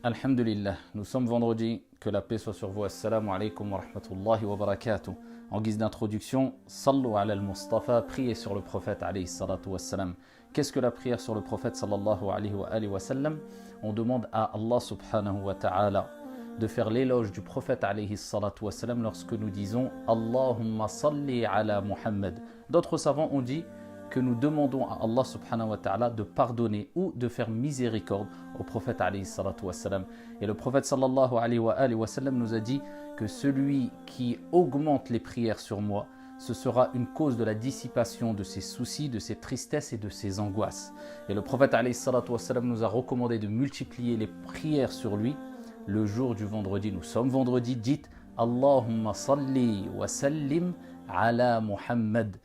Alhamdulillah, nous sommes vendredi, que la paix soit sur vous. Assalamu alaikum wa rahmatullahi wa barakatuh. En guise d'introduction, Sallu ala al-Mustafa, priez sur le prophète alayhi salatu wassalam. Qu'est-ce que la prière sur le prophète sallallahu alayhi wa sallam? On demande à Allah subhanahu wa ta'ala de faire l'éloge du prophète alayhi salatu wassalam lorsque nous disons Allahumma salli ala Muhammad. D'autres savants ont dit que nous demandons à Allah subhanahu wa ta'ala de pardonner ou de faire miséricorde au prophète alayhi salatu wassalam. Et le prophète sallallahu alayhi wa sallam nous a dit que celui qui augmente les prières sur moi, ce sera une cause de la dissipation de ses soucis, de ses tristesses et de ses angoisses. Et le prophète alayhi salatu wassalam nous a recommandé de multiplier les prières sur lui le jour du vendredi. Nous sommes vendredi, dites Allahumma salli wa sallim ala Muhammad,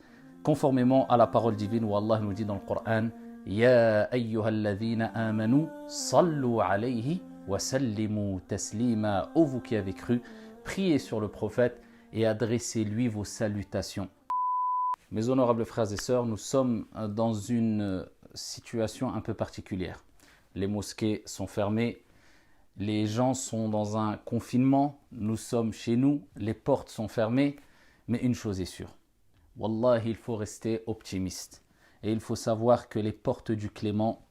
conformément à la parole divine où Allah nous dit dans le Coran Ya ayyuhalladhina amanu sallu alayhi wa sallimu taslima. Ô vous qui avez cru, priez sur le prophète et adressez-lui vos salutations. Mes honorables frères et sœurs, nous sommes dans une situation un peu particulière. Les mosquées sont fermées, les gens sont dans un confinement, nous sommes chez nous, les portes sont fermées, mais une chose est sûre. Wallah, il faut rester optimiste. Et il faut savoir que les portes du clément,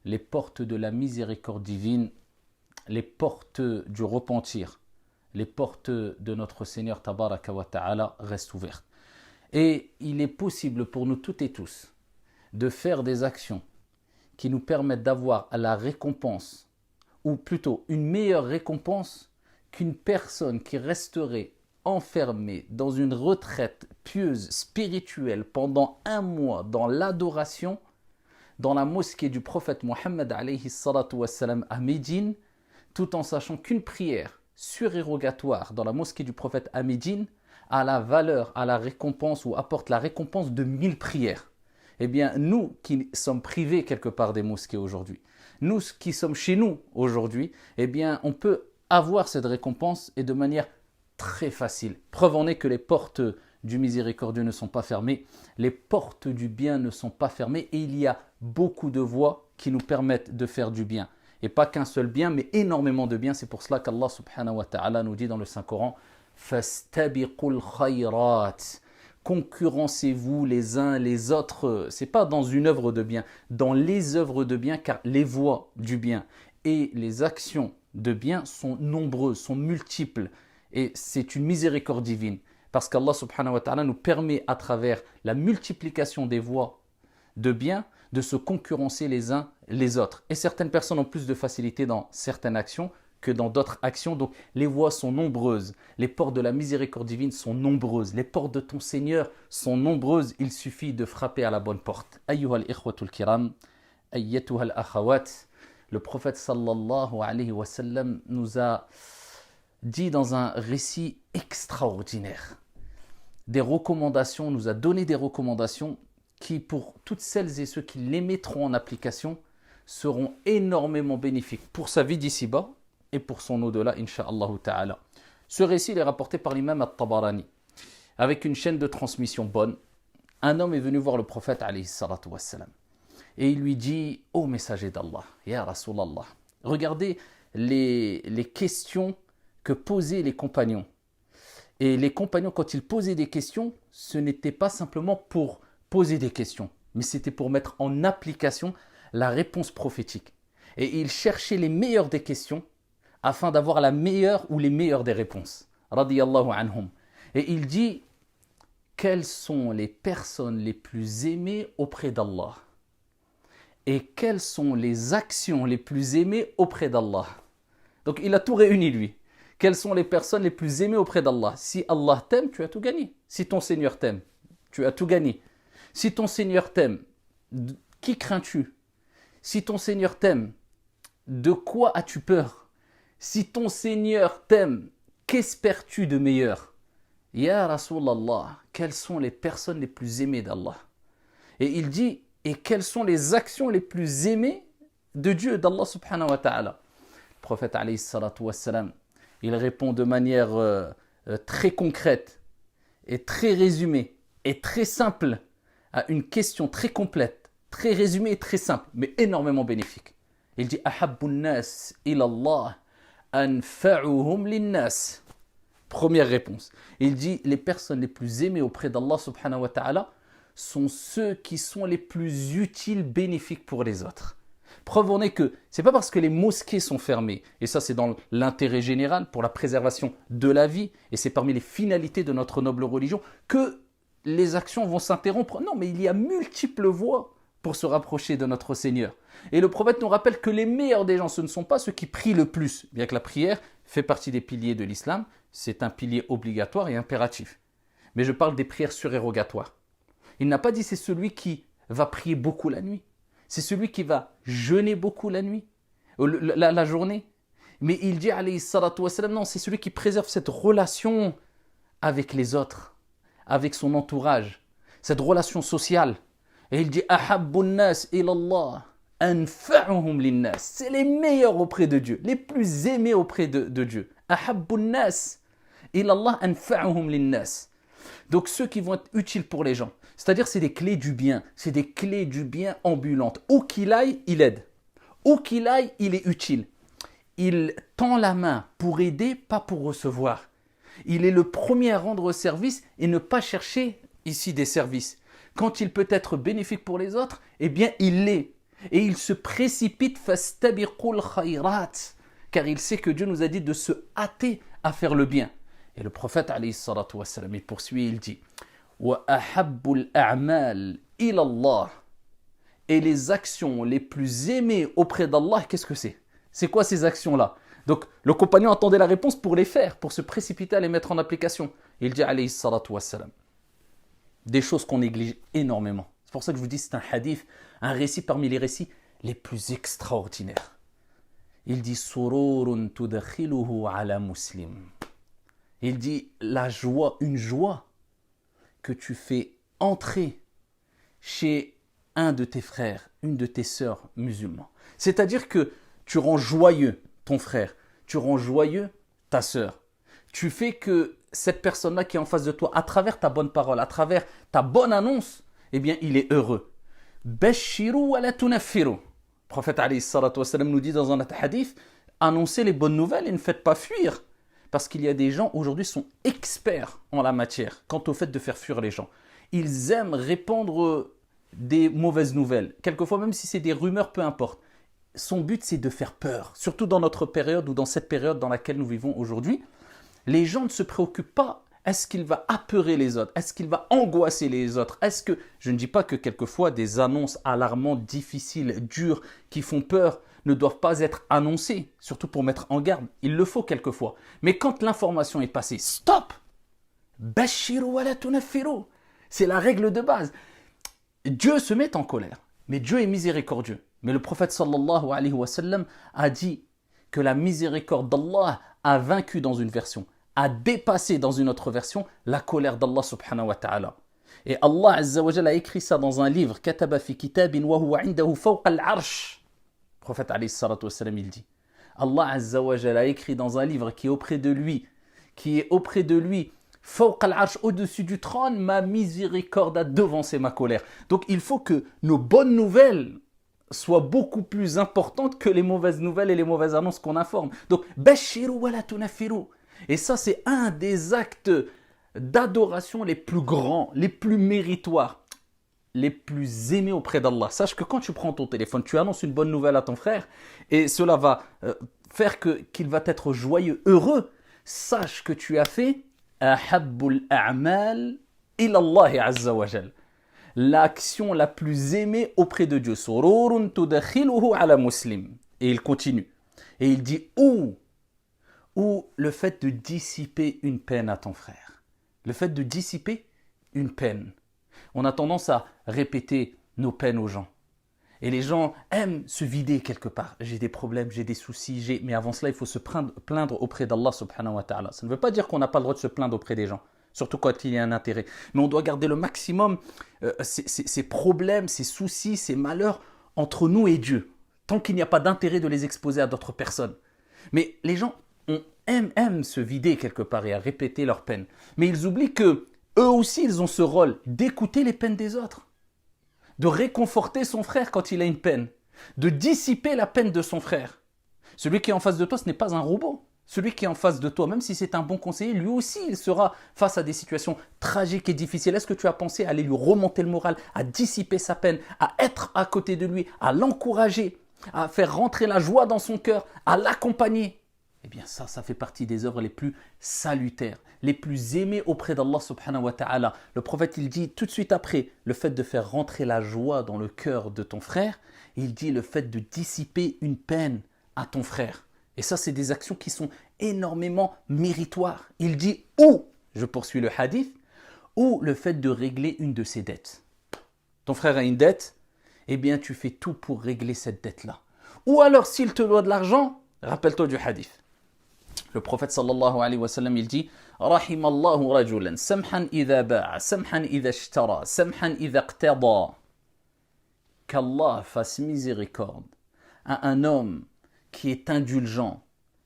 les portes de la miséricorde divine, les portes du repentir, les portes de notre Seigneur Tabaraka wa Ta'ala restent ouvertes. Et il est possible pour nous toutes et tous de faire des actions qui nous permettent d'avoir la récompense, ou plutôt une meilleure récompense qu'une personne qui resterait enfermé dans une retraite pieuse, spirituelle, pendant un mois dans l'adoration, dans la mosquée du prophète Mohammed alayhi salatu wassalam à Médine, tout en sachant qu'une prière surérogatoire dans la mosquée du prophète à Médine a la valeur, a la récompense ou apporte la récompense de 1000 prières. Eh bien, nous qui sommes privés quelque part des mosquées aujourd'hui, nous qui sommes chez nous aujourd'hui, eh bien, on peut avoir cette récompense et de manière très facile. Preuve en est que les portes du miséricordieux ne sont pas fermées, les portes du bien ne sont pas fermées et il y a beaucoup de voies qui nous permettent de faire du bien. Et pas qu'un seul bien, mais énormément de bien. C'est pour cela qu'Allah subhanahu wa ta'ala nous dit dans le Saint-Coran Fastabiqul khayrat. Concurrencez-vous les uns les autres. C'est pas dans une œuvre de bien, dans les œuvres de bien, car les voies du bien et les actions de bien sont nombreuses, sont multiples. Et c'est une miséricorde divine. Parce qu'Allah subhanahu wa ta'ala nous permet à travers la multiplication des voies de bien de se concurrencer les uns les autres. Et certaines personnes ont plus de facilité dans certaines actions que dans d'autres actions. Donc les voies sont nombreuses. Les portes de la miséricorde divine sont nombreuses. Les portes de ton Seigneur sont nombreuses. Il suffit de frapper à la bonne porte. Ayyuhal ikhwatul kiram, ayyatuhal akhawat. Le prophète sallallahu alayhi wa sallam nous a dit dans un récit extraordinaire des recommandations, nous a donné des recommandations qui pour toutes celles et ceux qui les mettront en application seront énormément bénéfiques pour sa vie d'ici-bas et pour son au-delà, insha'Allah ta'ala. Ce récit est rapporté par l'imam At-Tabarani avec une chaîne de transmission bonne. Un homme est venu voir le prophète alayhi salatu wassalam et il lui dit « Ô messager d'Allah, ya Rasulallah, regardez les questions que posaient les compagnons. Et les compagnons, quand ils posaient des questions, ce n'était pas simplement pour poser des questions, mais c'était pour mettre en application la réponse prophétique. Et ils cherchaient les meilleures des questions afin d'avoir la meilleure ou les meilleures des réponses. Radiyallahu anhum. Et il dit, quelles sont les personnes les plus aimées auprès d'Allah? Et quelles sont les actions les plus aimées auprès d'Allah? Donc il a tout réuni lui. Quelles sont les personnes les plus aimées auprès d'Allah? Si Allah t'aime, tu as tout gagné. Si ton Seigneur t'aime, tu as tout gagné. Si ton Seigneur t'aime, qui crains-tu? Si ton Seigneur t'aime, de quoi as-tu peur? Si ton Seigneur t'aime, qu'espères-tu de meilleur? Ya Rasulallah, quelles sont les personnes les plus aimées d'Allah? Et il dit, et quelles sont les actions les plus aimées de Dieu, d'Allah subhanahu wa ta'ala? Le prophète alayhi salatu wassalam, il répond de manière très concrète et très résumée et très simple à une question très complète, très résumée et très simple, mais énormément bénéfique. Il dit ahabbun nas ilallah anfa'uhum linnas. Première réponse. Il dit les personnes les plus aimées auprès d'Allah subhanahu wa ta'ala sont ceux qui sont les plus utiles, bénéfiques pour les autres. Preuve en est que c'est pas parce que les mosquées sont fermées, et ça c'est dans l'intérêt général pour la préservation de la vie, et c'est parmi les finalités de notre noble religion, que les actions vont s'interrompre. Non, mais il y a multiples voies pour se rapprocher de notre Seigneur. Et le prophète nous rappelle que les meilleurs des gens, ce ne sont pas ceux qui prient le plus, bien que la prière fait partie des piliers de l'islam, c'est un pilier obligatoire et impératif. Mais je parle des prières surérogatoires. Il n'a pas dit c'est celui qui va prier beaucoup la nuit, c'est celui qui va jeûner beaucoup la nuit, la journée. Mais il dit, alayhi salatu wassalam, non, c'est celui qui préserve cette relation avec les autres, avec son entourage, cette relation sociale. Et il dit, ahabbun nas ilallah anfa'uhum linnas. C'est les meilleurs auprès de Dieu, les plus aimés auprès de Dieu. Ahabbun nas ilallah anfa'uhum linnas. Donc ceux qui vont être utiles pour les gens. C'est-à-dire c'est des clés du bien. C'est des clés du bien ambulantes. Où qu'il aille, il aide. Où qu'il aille, il est utile. Il tend la main pour aider, pas pour recevoir. Il est le premier à rendre service et ne pas chercher ici des services. Quand il peut être bénéfique pour les autres, eh bien il l'est. Et il se précipite fastabiqul khayrat, car il sait que Dieu nous a dit de se hâter à faire le bien. Et le prophète alayhi salatu wassalam, il poursuit, il dit wa ahabbul a'mal ila Allah. Et les actions les plus aimées auprès d'Allah, qu'est-ce que c'est? C'est quoi ces actions-là? Donc le compagnon attendait la réponse pour les faire, pour se précipiter à les mettre en application. Il dit alayhi salatu wassalam, des choses qu'on néglige énormément. C'est pour ça que je vous dis c'est un hadith, un récit parmi les récits les plus extraordinaires. Il dit sururun tudakhiluhu ala muslim. Il dit la joie, une joie que tu fais entrer chez un de tes frères, une de tes sœurs musulmans. C'est-à-dire que tu rends joyeux ton frère, tu rends joyeux ta sœur. Tu fais que cette personne-là qui est en face de toi, à travers ta bonne parole, à travers ta bonne annonce, eh bien il est heureux. Bashiru wa la tunaffiru. Le prophète alayhi salatu wassalam nous dit dans un hadith, annoncez les bonnes nouvelles et ne faites pas fuir. Parce qu'il y a des gens aujourd'hui qui sont experts en la matière quant au fait de faire fuir les gens. Ils aiment répandre des mauvaises nouvelles. Quelquefois même si c'est des rumeurs, peu importe. Son but c'est de faire peur. Surtout dans notre période ou dans cette période dans laquelle nous vivons aujourd'hui. Les gens ne se préoccupent pas. Est-ce qu'il va apeurer les autres? Est-ce qu'il va angoisser les autres? Est-ce que, je ne dis pas que quelquefois des annonces alarmantes, difficiles, dures, qui font peur, ne doivent pas être annoncées, surtout pour mettre en garde. Il le faut quelquefois. Mais quand l'information est passée, stop! Bashiru wa la tunaffiru. C'est la règle de base. Dieu se met en colère, mais Dieu est miséricordieux. Mais le prophète sallallahu alayhi wa sallam a dit que la miséricorde d'Allah a vaincu dans une version, a dépassé dans une autre version la colère d'Allah subhanahu wa ta'ala. Et Allah azza wa jalla a écrit ça dans un livre, kataba fi kitabin wa huwa indahu fawqa al-arsh. Le prophète alayhi salatu wa sallam, il dit, Allah azza wa jalla a écrit dans un livre qui est auprès de lui, fawqa al-arsh, au-dessus du trône, ma miséricorde a devancé ma colère. Donc il faut que nos bonnes nouvelles soient beaucoup plus importantes que les mauvaises nouvelles et les mauvaises annonces qu'on informe. Donc, bashiru wa la tunaffiru. Et ça, c'est un des actes d'adoration les plus grands, les plus méritoires, les plus aimés auprès d'Allah. Sache que quand tu prends ton téléphone, tu annonces une bonne nouvelle à ton frère et cela va faire qu'il va être joyeux, heureux. Sache que tu as fait ahabbul a'mal ila Allah azza wa jal. L'action la plus aimée auprès de Dieu. Sururun tudakhiluhu ala muslim. Et il continue. Et il dit ou le fait de dissiper une peine à ton frère. Le fait de dissiper une peine. On a tendance à répéter nos peines aux gens. Et les gens aiment se vider quelque part. J'ai des problèmes, j'ai des soucis, mais avant cela, il faut se plaindre auprès d'Allah subhanahu wa ta'ala. Ça ne veut pas dire qu'on n'a pas le droit de se plaindre auprès des gens. Surtout quand il y a un intérêt. Mais on doit garder le maximum ces problèmes, ces soucis, ces malheurs entre nous et Dieu. Tant qu'il n'y a pas d'intérêt de les exposer à d'autres personnes. Mais les gens aiment se vider quelque part et à répéter leurs peines. Mais ils oublient que eux aussi, ils ont ce rôle d'écouter les peines des autres. De réconforter son frère quand il a une peine. de dissiper la peine de son frère. Celui qui est en face de toi, ce n'est pas un robot. Celui qui est en face de toi, même si c'est un bon conseiller, lui aussi, il sera face à des situations tragiques et difficiles. Est-ce que tu as pensé à aller lui remonter le moral, à dissiper sa peine, à être à côté de lui, à l'encourager, à faire rentrer la joie dans son cœur, à l'accompagner? Eh bien ça fait partie des œuvres les plus salutaires, les plus aimées auprès d'Allah subhanahu wa ta'ala. Le prophète, il dit tout de suite après, le fait de faire rentrer la joie dans le cœur de ton frère, il dit le fait de dissiper une peine à ton frère. Et ça, c'est des actions qui sont énormément méritoires. Il dit ou, je poursuis le hadith, ou le fait de régler une de ses dettes. Ton frère a une dette, eh bien tu fais tout pour régler cette dette-là. Ou alors s'il te doit de l'argent, rappelle-toi du hadith. Le prophète sallallahu alayhi wa sallam, il dit Rahimallahu rajulan, samhan idha ba'a, samhan idha ishtara, samhan idha iqtada. Qu'Allah fasse miséricorde à un homme qui est indulgent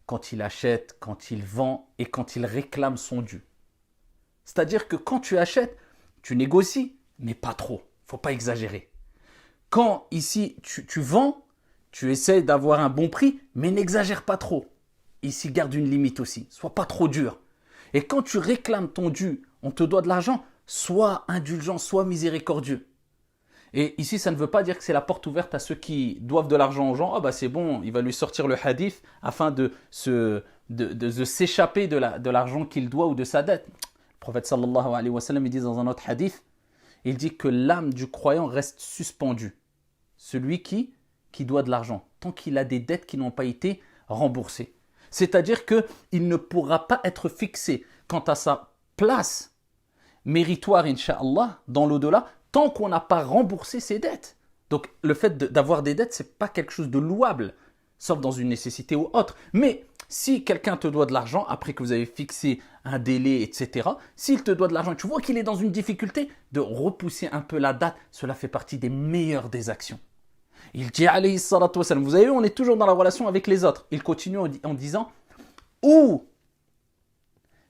quand il achète, quand il vend et quand il réclame son dû. C'est-à-dire que quand tu achètes, tu négocies, mais pas trop. Il ne faut pas exagérer. Quand ici tu vends, tu essaies d'avoir un bon prix, mais n'exagère pas trop. Ici, garde une limite aussi. Sois pas trop dur. Et quand tu réclames ton dû, on te doit de l'argent, sois indulgent, sois miséricordieux. Et ici, ça ne veut pas dire que c'est la porte ouverte à ceux qui doivent de l'argent aux gens. Ah bah c'est bon, il va lui sortir le hadith afin de s'échapper de l'argent qu'il doit ou de sa dette. Le prophète sallallahu alayhi wa sallam, il dit dans un autre hadith, il dit que l'âme du croyant reste suspendue. Celui qui doit de l'argent, tant qu'il a des dettes qui n'ont pas été remboursées. C'est-à-dire qu'il ne pourra pas être fixé quant à sa place méritoire, incha'Allah, dans l'au-delà, tant qu'on n'a pas remboursé ses dettes. Donc le fait d'avoir des dettes, ce n'est pas quelque chose de louable, sauf dans une nécessité ou autre. Mais si quelqu'un te doit de l'argent, après que vous avez fixé un délai, etc., s'il te doit de l'argent, tu vois qu'il est dans une difficulté, de repousser un peu la date, cela fait partie des meilleures des actions. Il dit, alayhi salatu wa salam, vous avez vu, on est toujours dans la relation avec les autres. Il continue en disant, ou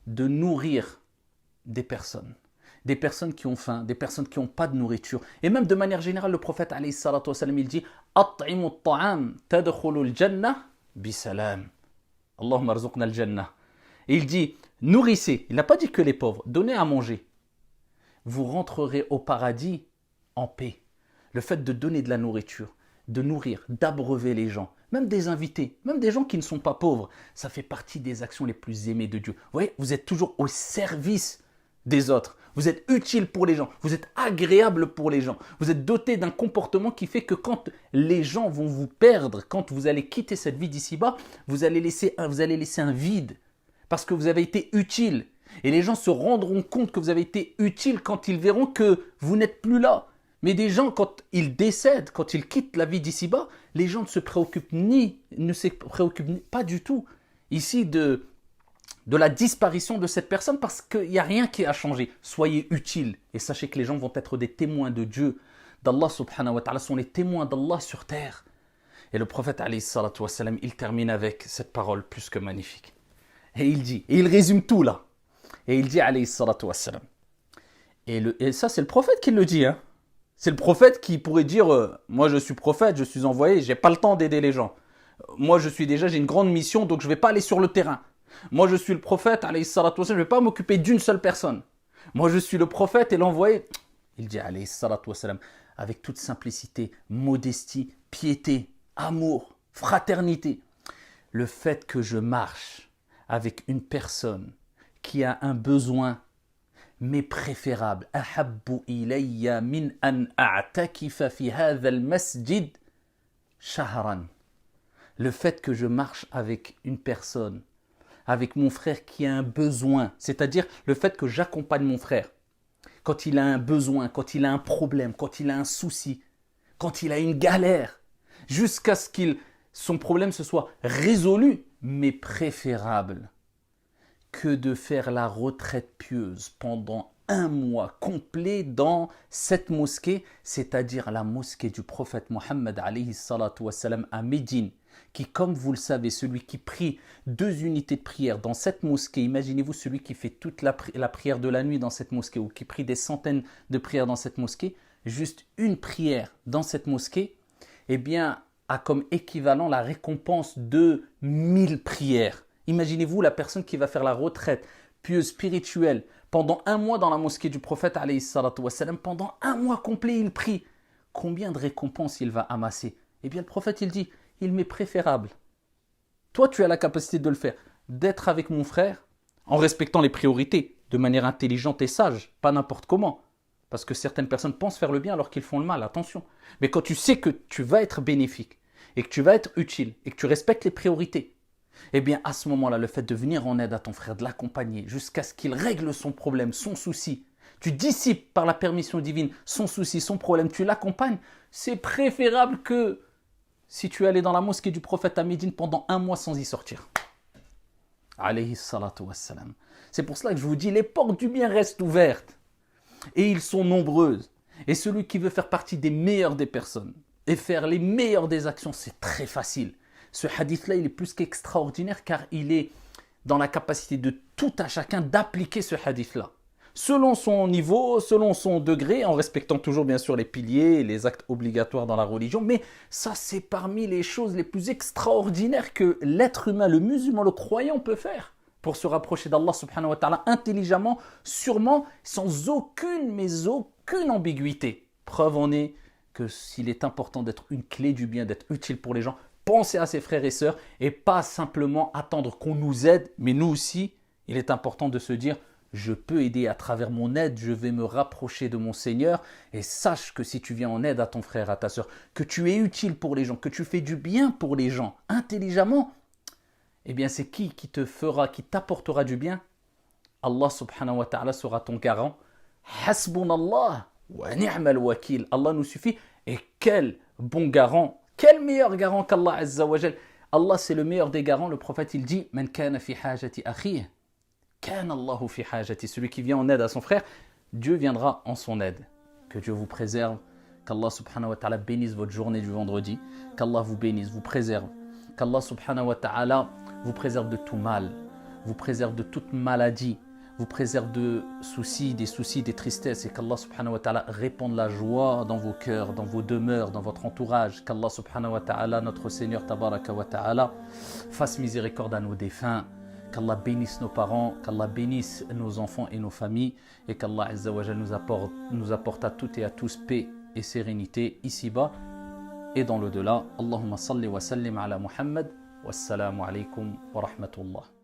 de nourrir des personnes qui ont faim, des personnes qui n'ont pas de nourriture. Et même de manière générale, le prophète alayhi salatu wa salam, il dit At'imu at-ta'am tadkhulu al-jannah bisalam. Allahumma arzuqna al-jannah. Et il dit nourrissez. Il n'a pas dit que les pauvres. Donnez à manger. Vous rentrerez au paradis en paix. Le fait de donner de la nourriture, de nourrir, d'abreuver les gens, même des invités, même des gens qui ne sont pas pauvres, ça fait partie des actions les plus aimées de Dieu. Vous voyez, vous êtes toujours au service des autres. Vous êtes utile pour les gens, vous êtes agréable pour les gens, vous êtes doté d'un comportement qui fait que quand les gens vont vous perdre, quand vous allez quitter cette vie d'ici-bas, vous allez laisser un vide parce que vous avez été utile. Et les gens se rendront compte que vous avez été utile quand ils verront que vous n'êtes plus là. Mais des gens, quand ils décèdent, quand ils quittent la vie d'ici-bas, les gens ne se préoccupent pas du tout ici de la disparition de cette personne parce qu'il n'y a rien qui a changé. Soyez utiles et sachez que les gens vont être des témoins de Dieu, d'Allah subhanahu wa ta'ala, sont les témoins d'Allah sur terre. Et le prophète alayhi salatu wa salam, il termine avec cette parole plus que magnifique. Et il dit, et il résume tout là. Et il dit alayhi salatu wa salam. Et ça c'est le prophète qui le dit. Hein. C'est le prophète qui pourrait dire, moi je suis prophète, je suis envoyé, j'ai pas le temps d'aider les gens. Moi j'ai une grande mission donc je ne vais pas aller sur le terrain. Moi, je suis le prophète, alayhi salatu wa salam, je ne vais pas m'occuper d'une seule personne. Moi, je suis le prophète et l'envoyé. Il dit, alayhi salatu wa salam, avec toute simplicité, modestie, piété, amour, fraternité. Le fait que je marche avec une personne qui a un besoin, mais préférable, ahabbu ilayya min an a'takifa fi hadha al-masjid shahran. Le fait que je marche avec une personne, avec mon frère qui a un besoin, c'est-à-dire le fait que j'accompagne mon frère quand il a un besoin, quand il a un problème, quand il a un souci, quand il a une galère, jusqu'à ce que son problème se soit résolu, mais préférable que de faire la retraite pieuse pendant un mois complet dans cette mosquée, c'est-à-dire la mosquée du prophète Mohammed alayhi salatu wa salam à Médine, qui, comme vous le savez, celui qui prie 2 unités de prière dans cette mosquée, imaginez-vous celui qui fait toute la prière de la nuit dans cette mosquée ou qui prie des centaines de prières dans cette mosquée, juste une prière dans cette mosquée, eh bien, a comme équivalent la récompense de 1000 prières. Imaginez-vous la personne qui va faire la retraite pieuse spirituelle pendant un mois dans la mosquée du prophète alayhi salatu wassalam, pendant un mois complet il prie. Combien de récompenses il va amasser? Eh bien le prophète il dit, il m'est préférable. Toi tu as la capacité de le faire, d'être avec mon frère en respectant les priorités, de manière intelligente et sage, pas n'importe comment. Parce que certaines personnes pensent faire le bien alors qu'ils font le mal, attention. Mais quand tu sais que tu vas être bénéfique, et que tu vas être utile, et que tu respectes les priorités, eh bien à ce moment-là, le fait de venir en aide à ton frère, de l'accompagner jusqu'à ce qu'il règle son problème, son souci, tu dissipes par la permission divine son souci, son problème, tu l'accompagnes, c'est préférable que si tu allais dans la mosquée du prophète à Médine pendant un mois sans y sortir. Alayhi salatu wassalam. C'est pour cela que je vous dis, les portes du bien restent ouvertes. Et ils sont nombreuses. Et celui qui veut faire partie des meilleures des personnes et faire les meilleures des actions, c'est très facile. Ce hadith-là, il est plus qu'extraordinaire car il est dans la capacité de tout à chacun d'appliquer ce hadith-là. Selon son niveau, selon son degré, en respectant toujours bien sûr les piliers et les actes obligatoires dans la religion. Mais ça, c'est parmi les choses les plus extraordinaires que l'être humain, le musulman, le croyant peut faire pour se rapprocher d'Allah subhanahu wa ta'ala intelligemment, sûrement, sans aucune ambiguïté. Preuve en est que s'il est important d'être une clé du bien, d'être utile pour les gens, pensez à ses frères et sœurs et pas simplement attendre qu'on nous aide, mais nous aussi, il est important de se dire je peux aider à travers mon aide, je vais me rapprocher de mon Seigneur et sache que si tu viens en aide à ton frère, à ta sœur, que tu es utile pour les gens, que tu fais du bien pour les gens intelligemment, eh bien c'est qui te fera, qui t'apportera du bien? Allah subhanahu wa ta'ala sera ton garant. Hasbunallah wa ni'mal wakil. Allah nous suffit et quel bon garant, quel meilleur garant qu'Allah azza wa jal. Allah c'est le meilleur des garants, le prophète il dit Man kana fi hajati akhihi kana Allahu fi hajati. Celui qui vient en aide à son frère, Dieu viendra en son aide. Que Dieu vous préserve, qu'Allah subhanahu wa ta'ala bénisse votre journée du vendredi, qu'Allah vous bénisse, vous préserve, qu'Allah subhanahu wa ta'ala vous préserve de tout mal, vous préserve de toute maladie, vous préserve de soucis, des tristesses et qu'Allah subhanahu wa ta'ala répande la joie dans vos cœurs, dans vos demeures, dans votre entourage, qu'Allah subhanahu wa ta'ala, notre Seigneur tabaraka wa ta'ala, fasse miséricorde à nos défunts, qu'Allah bénisse nos parents, qu'Allah bénisse nos enfants et nos familles et qu'Allah azza wa jal nous apporte à toutes et à tous paix et sérénité ici-bas et dans l'au-delà. Allahumma salli wa sallim ala Muhammad. Wassalamu alaikum wa rahmatullah.